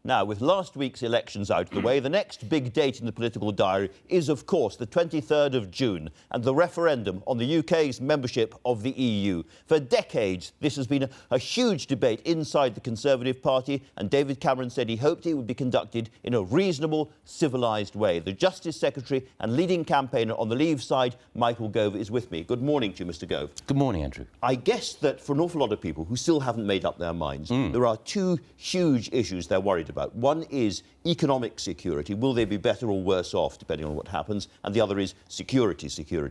Now, with last week's elections out of the way, the next big date in the political diary is, of course, the 23rd of June and the referendum on the UK's membership of the EU. For decades, this has been a huge debate inside the Conservative Party, and David Cameron said he hoped it would be conducted in a reasonable, civilised way. The Justice Secretary and leading campaigner on the Leave side, Michael Gove, is with me. Good morning to you, Mr Gove. Good morning, Andrew. I guess that for an awful lot of people who still haven't made up their minds, there are two huge issues they're worried about. One is economic security. Will they be better or worse off, depending on what happens? And the other is security.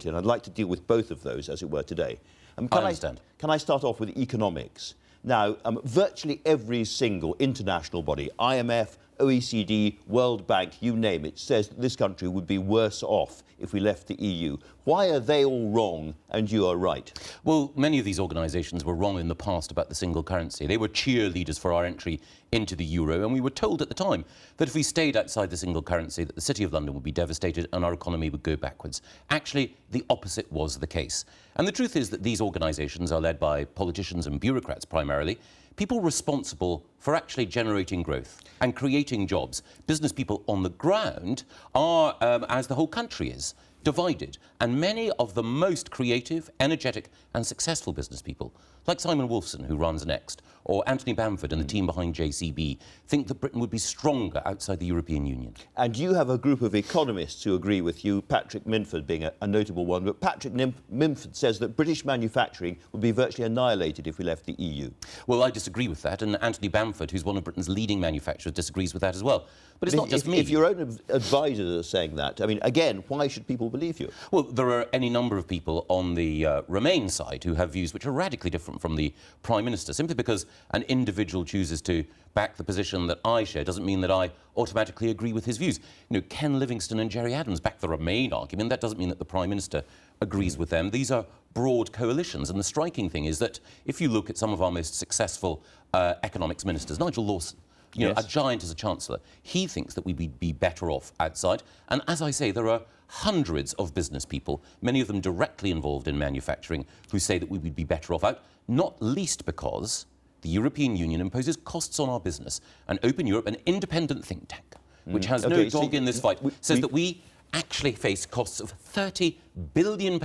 And I'd like to deal with both of those, as it were, today. I understand. Can I start off with economics? Now, virtually every single international body, IMF, OECD, World Bank, you name it, says that this country would be worse off if we left the EU. Why are they all wrong and you are right? Well, many of these organisations were wrong in the past about the single currency. They were cheerleaders for our entry into the euro, and we were told at the time that if we stayed outside the single currency, that the City of London would be devastated and our economy would go backwards. Actually, the opposite was the case. And the truth is that these organisations are led by politicians and bureaucrats primarily, people responsible for actually generating growth and creating jobs. Business people on the ground are, as the whole country is, divided. And many of the most creative, energetic and successful business people, like Simon Wolfson, who runs Next, or Anthony Bamford and the team behind JCB, think that Britain would be stronger outside the European Union. And you have a group of economists who agree with you, Patrick Minford being a notable one, but Patrick Minford says that British manufacturing would be virtually annihilated if we left the EU. Well, I disagree with that, and Anthony Bamford, who's one of Britain's leading manufacturers, disagrees with that as well. But it's not just me. If your own advisors are saying that, I mean, again, why should people believe you? Well, there are any number of people on the Remain side who have views which are radically different from the Prime Minister. Simply because an individual chooses to back the position that I share doesn't mean that I automatically agree with his views. You know, Ken Livingstone and Gerry Adams back the Remain argument. That doesn't mean that the Prime Minister agrees with them. These are broad coalitions, and the striking thing is that if you look at some of our most successful economics ministers, Nigel Lawson, you know, a giant as a chancellor, he thinks that we'd be better off outside. And as I say, there are hundreds of business people, many of them directly involved in manufacturing, who say that we would be better off out, not least because the European Union imposes costs on our business. And Open Europe, an independent think tank, which has no dog in this fight, says that we actually face costs of £30 billion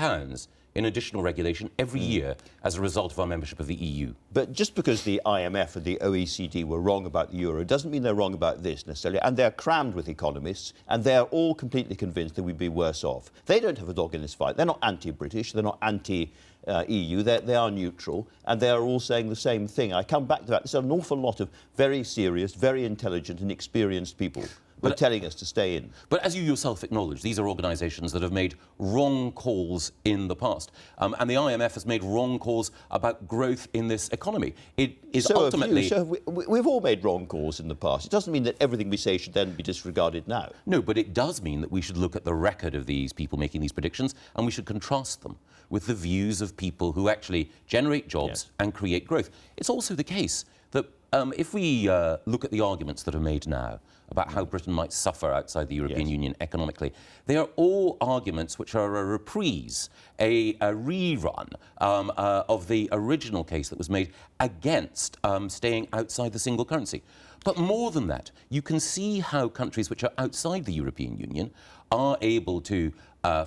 in additional regulation every year as a result of our membership of the EU. But just because the IMF and the OECD were wrong about the euro doesn't mean they're wrong about this necessarily, and they're crammed with economists, and they're all completely convinced that we'd be worse off. They don't have a dog in this fight. They're not anti-British, they're not anti-EU, they are neutral, and they are all saying the same thing. I come back to that. There's an awful lot of very serious, very intelligent and experienced people who are telling us to stay in. But as you yourself acknowledge, these are organisations that have made wrong calls in the past. And the IMF has made wrong calls about growth in this economy. It is ultimately... We've all made wrong calls in the past. It doesn't mean that everything we say should then be disregarded now. No, but it does mean that we should look at the record of these people making these predictions, and we should contrast them with the views of people who actually generate jobs and create growth. It's also the case that if we look at the arguments that are made now about how Britain might suffer outside the European Union economically, they are all arguments which are a reprise, a rerun of the original case that was made against staying outside the single currency. But more than that, you can see how countries which are outside the European Union are able to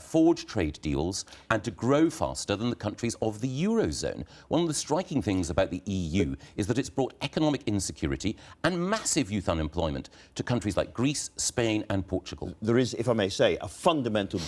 forge trade deals and to grow faster than the countries of the Eurozone. One of the striking things about the EU is that it's brought economic insecurity and massive youth unemployment to countries like Greece, Spain and Portugal. There is, if I may say, a fundamental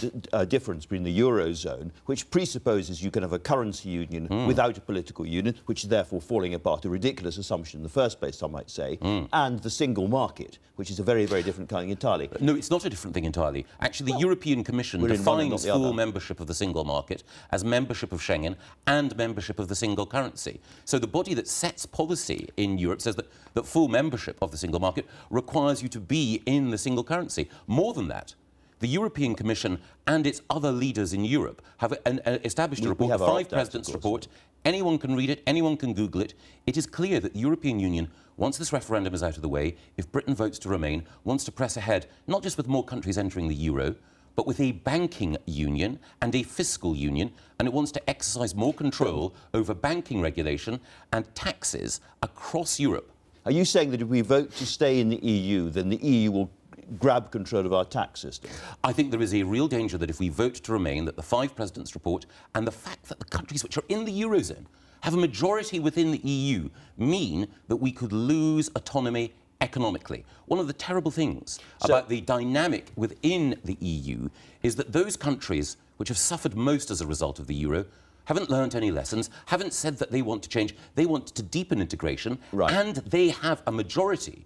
difference between the Eurozone, which presupposes you can have a currency union without a political union, which is therefore falling apart, a ridiculous assumption in the first place, some might say, and the single market, which is a very, very different kind entirely. No, it's not a different thing entirely. Actually, the European Commission defines full membership of the single market as membership of Schengen and membership of the single currency. So the body that sets policy in Europe says that full membership of the single market requires you to be in the single currency. More than that, the European Commission and its other leaders in Europe have established a report, the Five Presidents' report. Anyone can read it, anyone can Google it. It is clear that the European Union, once this referendum is out of the way, if Britain votes to remain, wants to press ahead, not just with more countries entering the euro, but with a banking union and a fiscal union, and it wants to exercise more control over banking regulation and taxes across Europe. Are you saying that if we vote to stay in the EU, then the EU will grab control of our tax system? I think there is a real danger that if we vote to remain, that the five presidents' report and the fact that the countries which are in the Eurozone have a majority within the EU mean that we could lose autonomy economically. One of the terrible things about the dynamic within the EU is that those countries which have suffered most as a result of the euro haven't learnt any lessons, haven't said that they want to change, they want to deepen integration, and they have a majority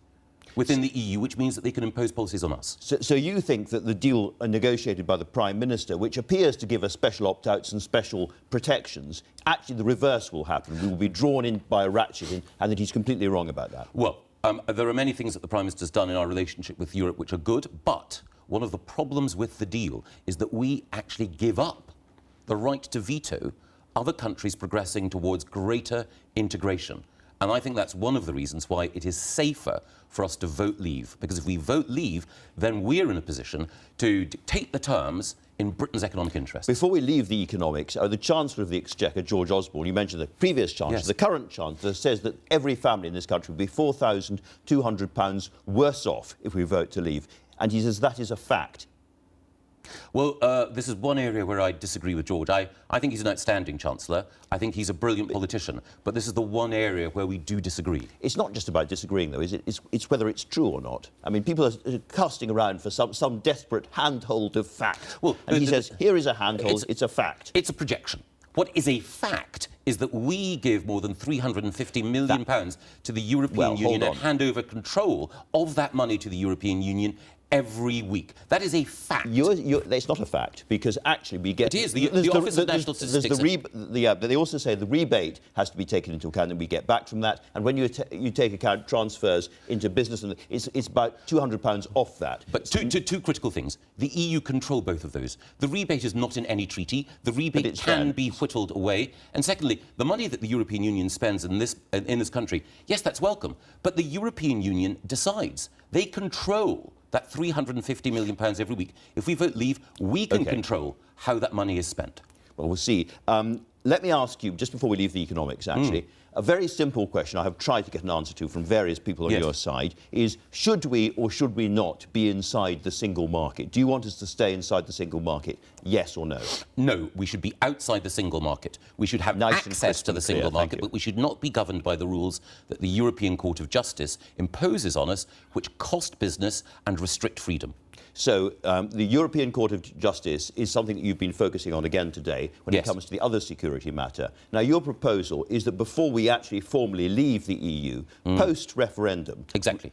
within the EU, which means that they can impose policies on us. So you think that the deal negotiated by the Prime Minister, which appears to give us special opt-outs and special protections, actually the reverse will happen. We will be drawn in by a ratchet, and that he's completely wrong about that? Well, there are many things that the Prime Minister's done in our relationship with Europe which are good, but one of the problems with the deal is that we actually give up the right to veto other countries progressing towards greater integration. And I think that's one of the reasons why it is safer for us to vote leave. Because if we vote leave, then we're in a position to dictate the terms in Britain's economic interests. Before we leave the economics, the Chancellor of the Exchequer, George Osborne, you mentioned the previous Chancellor, the current Chancellor says that every family in this country will be £4,200 worse off if we vote to leave. And he says that is a fact. Well, this is one area where I disagree with George. I think he's an outstanding Chancellor. I think he's a brilliant politician. But this is the one area where we do disagree. It's not just about disagreeing, though, is it? It's whether it's true or not. I mean, people are casting around for some desperate handhold of fact. Well, and he says, here is a handhold, it's a fact. It's a projection. What is a fact is that we give more than £350 million to the European Union and hand over control of that money to the European Union every week. That is a fact. It's not a fact, because actually we get... It is. The Office of National Statistics... but they also say the rebate has to be taken into account, and we get back from that. And when you take account transfers into business, and it's about £200 off that. But two critical things. The EU control both of those. The rebate is not in any treaty. The rebate can be whittled away. And secondly, the money that the European Union spends in this country, yes, that's welcome. But the European Union decides. They control that £350 million every week. If we vote leave, we can control how that money is spent. Well, we'll see. Let me ask you, just before we leave the economics, actually, a very simple question I have tried to get an answer to from various people on your side is, should we or should we not be inside the single market? Do you want us to stay inside the single market, yes or no? No, we should be outside the single market. We should have access to the single market, but we should not be governed by the rules that the European Court of Justice imposes on us, which cost business and restrict freedom. So the European Court of Justice is something that you've been focusing on again today when it comes to the other security matter. Now, your proposal is that before we actually formally leave the EU, post-referendum,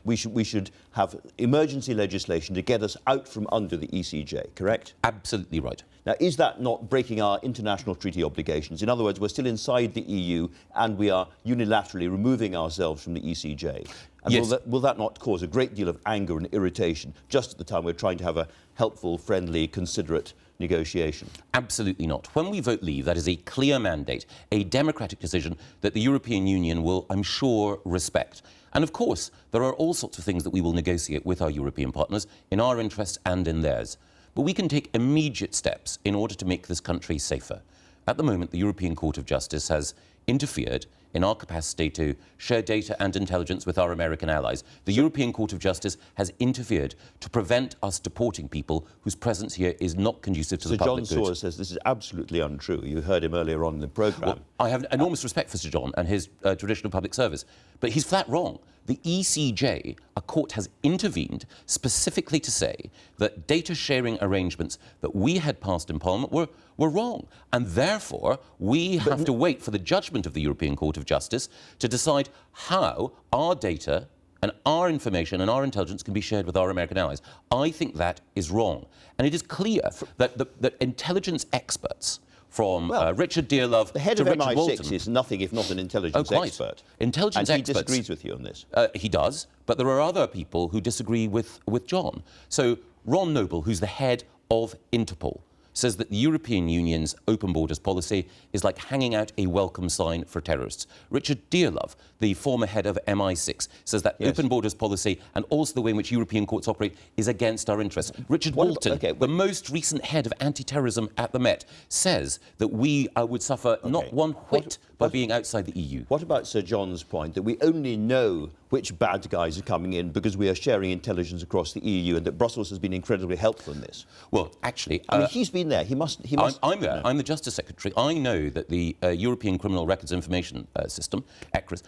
we should have emergency legislation to get us out from under the ECJ, correct? Absolutely right. Now, is that not breaking our international treaty obligations? In other words, we're still inside the EU and we are unilaterally removing ourselves from the ECJ. And will that not cause a great deal of anger and irritation just at the time we're trying to have a helpful, friendly, considerate negotiation? Absolutely not. When we vote leave, that is a clear mandate, a democratic decision that the European Union will, I'm sure, respect. And of course, there are all sorts of things that we will negotiate with our European partners in our interests and in theirs. But we can take immediate steps in order to make this country safer. At the moment, the European Court of Justice has interfered in our capacity to share data and intelligence with our American allies. The European Court of Justice has interfered to prevent us deporting people whose presence here is not conducive to the public good. So John Sawers says this is absolutely untrue. You heard him earlier on in the programme. Well, I have enormous respect for Sir John and his traditional public service, but he's flat wrong. The ECJ, a court, has intervened specifically to say that data sharing arrangements that we had passed in Parliament were wrong. And therefore, we have to wait for the judgment of the European Court of Justice to decide how our data and our information and our intelligence can be shared with our American allies. I think that is wrong. And it is clear that intelligence experts from Richard Dearlove the head to of Richard MI6 Walton is nothing if not an intelligence expert. Intelligence and experts. He disagrees with you on this. He does, but there are other people who disagree with John. So Ron Noble, who's the head of Interpol, says that the European Union's open borders policy is like hanging out a welcome sign for terrorists. Richard Dearlove, the former head of MI6, says that open borders policy and also the way in which European courts operate is against our interests. Richard Walton, the most recent head of anti-terrorism at the Met, says that we would suffer not one whit by being outside the EU. What about Sir John's point that we only know which bad guys are coming in because we are sharing intelligence across the EU, and that Brussels has been incredibly helpful in this? Well, actually... I mean, he's been there. He must... I'm there. I'm the Justice Secretary. I know that the European Criminal Records Information System, ECRIS,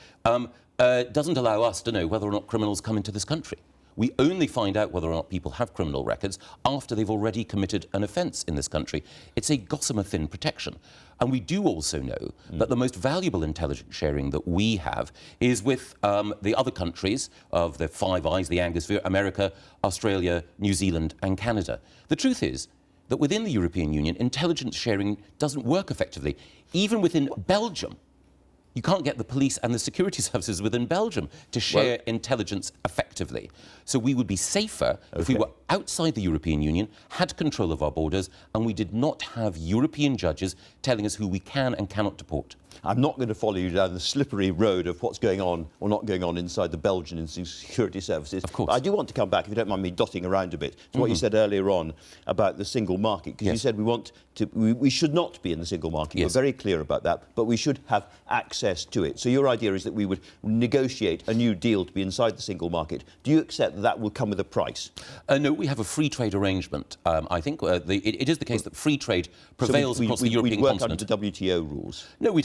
doesn't allow us to know whether or not criminals come into this country. We only find out whether or not people have criminal records after they've already committed an offence in this country. It's a gossamer-thin protection. And we do also know that the most valuable intelligence sharing that we have is with the other countries of the Five Eyes, the Anglosphere, America, Australia, New Zealand and Canada. The truth is that within the European Union, intelligence sharing doesn't work effectively. Even within Belgium, you can't get the police and the security services within Belgium to share intelligence effectively. So we would be safer if we were outside the European Union, had control of our borders, and we did not have European judges telling us who we can and cannot deport. I'm not going to follow you down the slippery road of what's going on or not going on inside the Belgian security services. Of course. But I do want to come back, if you don't mind me dotting around a bit, to what you said earlier on about the single market. Because you said we should not be in the single market. Yes. We're very clear about that, but we should have access to it. So your idea is that we would negotiate a new deal to be inside the single market. Do you accept that that will come with a price? No, we have a free trade arrangement. I think it is the case that free trade prevails across the European continent. We'd work under the WTO rules. No,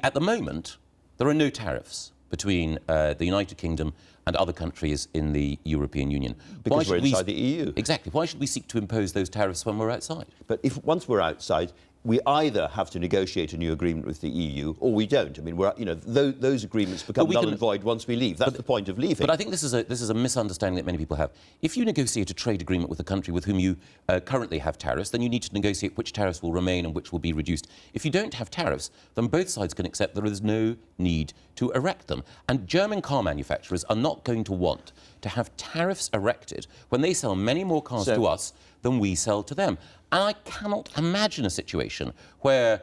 at the moment, there are no tariffs between the United Kingdom and other countries in the European Union. Because we're inside the EU. Exactly. Why should we seek to impose those tariffs when we're outside? But once we're outside, we either have to negotiate a new agreement with the EU or we don't. I mean, those agreements become null and void once we leave. That's the point of leaving. But I think this is a misunderstanding that many people have. If you negotiate a trade agreement with a country with whom you currently have tariffs, then you need to negotiate which tariffs will remain and which will be reduced. If you don't have tariffs, then both sides can accept there is no need to erect them. And German car manufacturers are not going to want to have tariffs erected when they sell many more cars to us than we sell to them. And I cannot imagine a situation where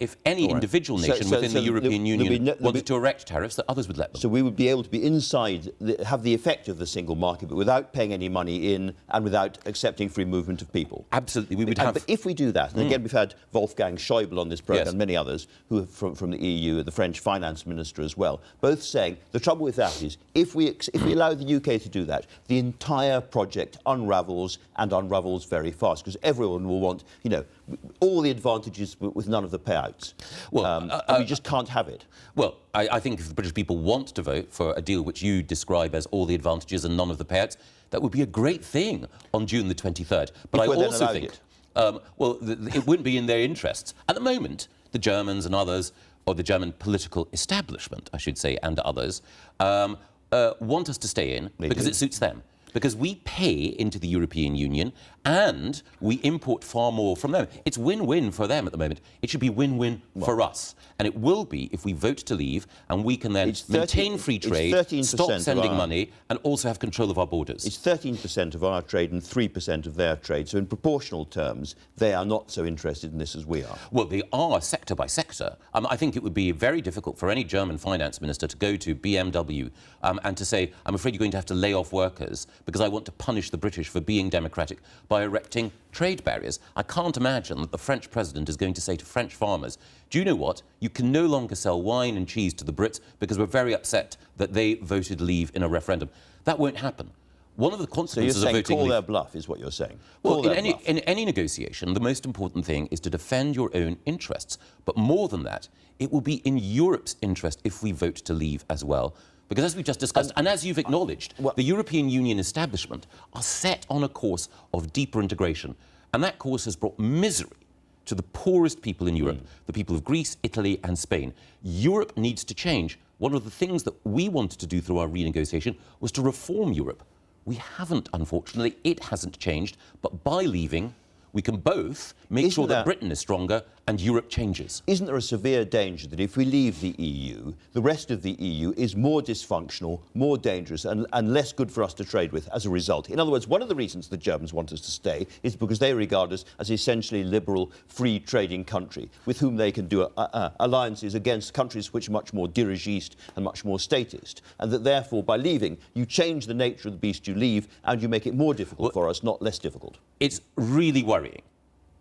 if any individual nation within the European Union wanted to erect tariffs, that others would let them. So we would be able to be inside, have the effect of the single market, but without paying any money in and without accepting free movement of people. Absolutely, we would have... But if we do that, and again we've had Wolfgang Schäuble on this programme, and many others who are from the EU, the French finance minister as well, both saying the trouble with that is if we allow the UK to do that, the entire project unravels and unravels very fast because everyone will want, you know, all the advantages with none of the payouts. Well, and we just can't have it. Well, I think if the British people want to vote for a deal which you describe as all the advantages and none of the payouts, that would be a great thing on June the 23rd. But I also think, it wouldn't be in their interests. At the moment, the Germans and others, or the German political establishment, I should say, and others, want us to stay in because it suits them. Because we pay into the European Union and we import far more from them. It's win-win for them at the moment. It should be win-win for us. And it will be if we vote to leave and we can then maintain free trade, stop sending money and also have control of our borders. It's 13% of our trade and 3% of their trade. So in proportional terms, they are not so interested in this as we are. Well, they are sector by sector. I think it would be very difficult for any German finance minister to go to BMW and to say, I'm afraid you're going to have to lay off workers because I want to punish the British for being democratic by erecting trade barriers. I can't imagine that the French president is going to say to French farmers, do you know what? You can no longer sell wine and cheese to the Brits because we're very upset that they voted leave in a referendum. That won't happen. One of the consequences of voting leave... So you're saying call their bluff, is what you're saying? Well, in any negotiation, the most important thing is to defend your own interests. But more than that, it will be in Europe's interest if we vote to leave as well. Because as we've just discussed, and as you've acknowledged, the European Union establishment are set on a course of deeper integration. And that course has brought misery to the poorest people in Europe, the people of Greece, Italy and Spain. Europe needs to change. One of the things that we wanted to do through our renegotiation was to reform Europe. We haven't, unfortunately. It hasn't changed. But by leaving, we can both make sure that Britain is stronger and Europe changes. Isn't there a severe danger that if we leave the EU, the rest of the EU is more dysfunctional, more dangerous and less good for us to trade with as a result? In other words, one of the reasons the Germans want us to stay is because they regard us as essentially liberal, free trading country with whom they can do alliances against countries which are much more dirigiste and much more statist. And that therefore, by leaving, you change the nature of the beast you leave and you make it more difficult for us, not less difficult. It's really worrying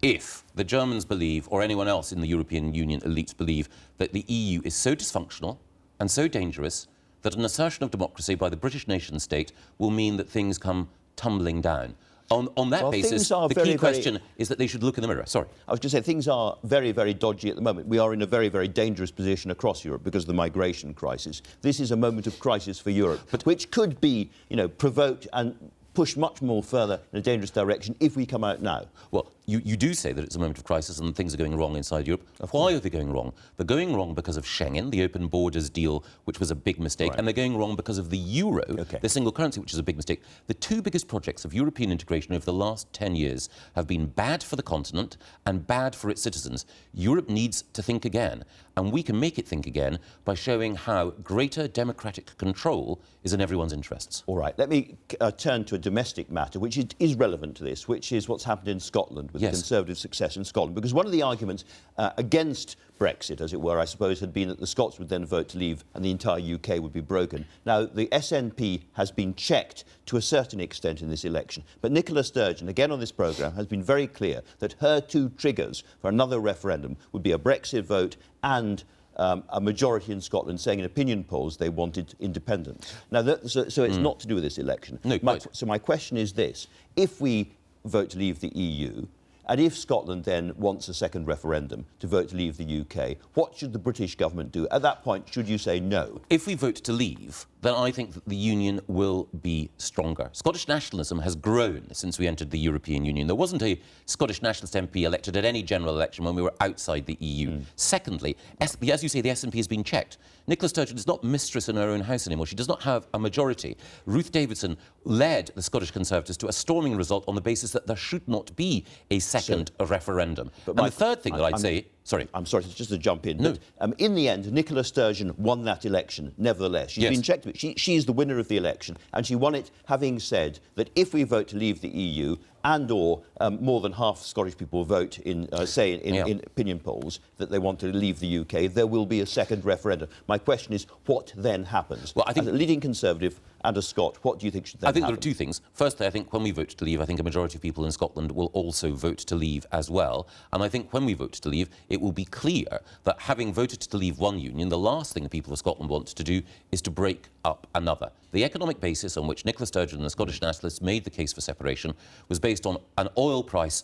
if the Germans believe, or anyone else in the European Union elites believe, that the EU is so dysfunctional and so dangerous that an assertion of democracy by the British nation-state will mean that things come tumbling down. On that basis, the key question is that they should look in the mirror. Sorry. I was going to say, things are very, very dodgy at the moment. We are in a very, very dangerous position across Europe because of the migration crisis. This is a moment of crisis for Europe, which could be, provoked and push much more further in a dangerous direction if we come out now. Well, you do say that it's a moment of crisis and things are going wrong inside Europe. Why are they going wrong? They're going wrong because of Schengen, the open borders deal, which was a big mistake, and they're going wrong because of the euro, the single currency, which is a big mistake. The two biggest projects of European integration over the last 10 years have been bad for the continent and bad for its citizens. Europe needs to think again, and we can make it think again by showing how greater democratic control is in everyone's interests. All right, let me turn to a domestic matter, which is relevant to this, which is what's happened in Scotland with the Conservative success in Scotland. Because one of the arguments against Brexit, as it were, I suppose, had been that the Scots would then vote to leave and the entire UK would be broken. Now, the SNP has been checked to a certain extent in this election. But Nicola Sturgeon, again on this programme, has been very clear that her two triggers for another referendum would be a Brexit vote and a majority in Scotland saying in opinion polls they wanted independence. Now, so it's not to do with this election. No, so my question is this. If we vote to leave the EU, and if Scotland then wants a second referendum to vote to leave the UK, what should the British government do? At that point, should you say no? If we vote to leave, then I think that the Union will be stronger. Scottish nationalism has grown since we entered the European Union. There wasn't a Scottish nationalist MP elected at any general election when we were outside the EU. Secondly, as you say, the SNP has been checked. Nicola Sturgeon is not mistress in her own house anymore. She does not have a majority. Ruth Davidson led the Scottish Conservatives to a storming result on the basis that there should not be a second referendum. And the third thing that I'd say... Sorry. I'm sorry, just to jump in. No. But, in the end, Nicola Sturgeon won that election, nevertheless. She's been checked. She is the winner of the election, and she won it having said that if we vote to leave the EU and/or more than half Scottish people vote in opinion polls that they want to leave the UK, there will be a second referendum. My question is, what then happens? Well, I think as a leading Conservative and a Scot, what do you think should then happen? I think there are two things. Firstly, I think when we vote to leave, I think a majority of people in Scotland will also vote to leave as well. And I think when we vote to leave, it will be clear that having voted to leave one union, the last thing the people of Scotland want to do is to break up another. The economic basis on which Nicola Sturgeon and the Scottish nationalists made the case for separation was based on an oil price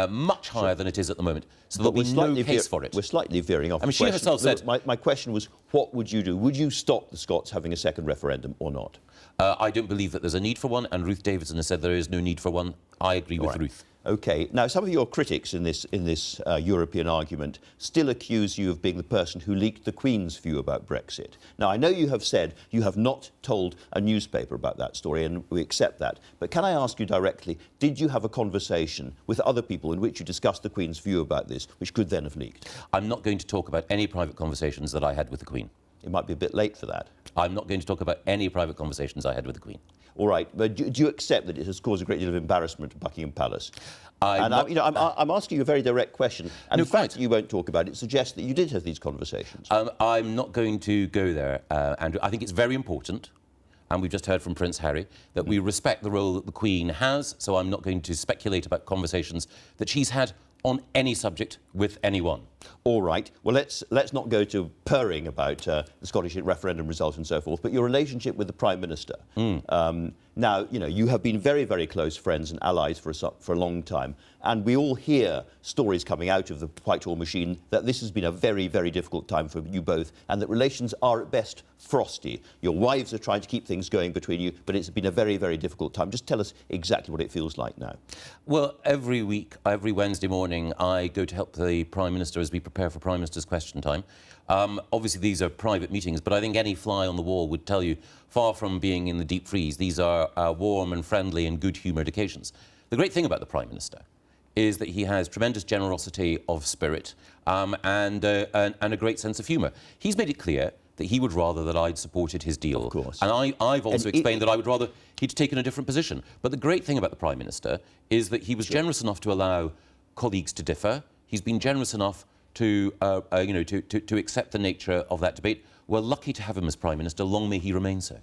much higher than it is at the moment. So there'll be no case for it. We're slightly veering off. I mean, she herself said... My question was, what would you do? Would you stop the Scots having a second referendum or not? I don't believe that there's a need for one, and Ruth Davidson has said there is no need for one. I agree with Ruth. OK. Now, some of your critics in this European argument still accuse you of being the person who leaked the Queen's view about Brexit. Now, I know you have said you have not told a newspaper about that story, and we accept that. But can I ask you directly, did you have a conversation with other people in which you discussed the Queen's view about this, which could then have leaked? I'm not going to talk about any private conversations that I had with the Queen. It might be a bit late for that. I'm not going to talk about any private conversations I had with the Queen. All right, but do you accept that it has caused a great deal of embarrassment at Buckingham Palace? I'm asking you a very direct question, and the fact that you won't talk about it suggests that you did have these conversations. I'm not going to go there, Andrew. I think it's very important, and we've just heard from Prince Harry, that we respect the role that the Queen has, so I'm not going to speculate about conversations that she's had on any subject with anyone. All right. Well, let's not go to purring about the Scottish referendum result and so forth, but your relationship with the Prime Minister. Now, you have been very, very close friends and allies for a long time, and we all hear stories coming out of the Whitehall machine that this has been a very, very difficult time for you both, and that relations are at best frosty. Your wives are trying to keep things going between you, but it's been a very, very difficult time. Just tell us exactly what it feels like now. Well, every week, every Wednesday morning, I go to help the Prime Minister as we prepare for Prime Minister's Question Time. Obviously, these are private meetings, but I think any fly on the wall would tell you, far from being in the deep freeze, these are warm and friendly and good-humoured occasions. The great thing about the Prime Minister is that he has tremendous generosity of spirit and a great sense of humour. He's made it clear that he would rather that I'd supported his deal. Of course. And I've also explained that I would rather he'd taken a different position. But the great thing about the Prime Minister is that he was generous enough to allow colleagues to differ. He's been generous enough to accept the nature of that debate. We're lucky to have him as Prime Minister. Long may he remain so.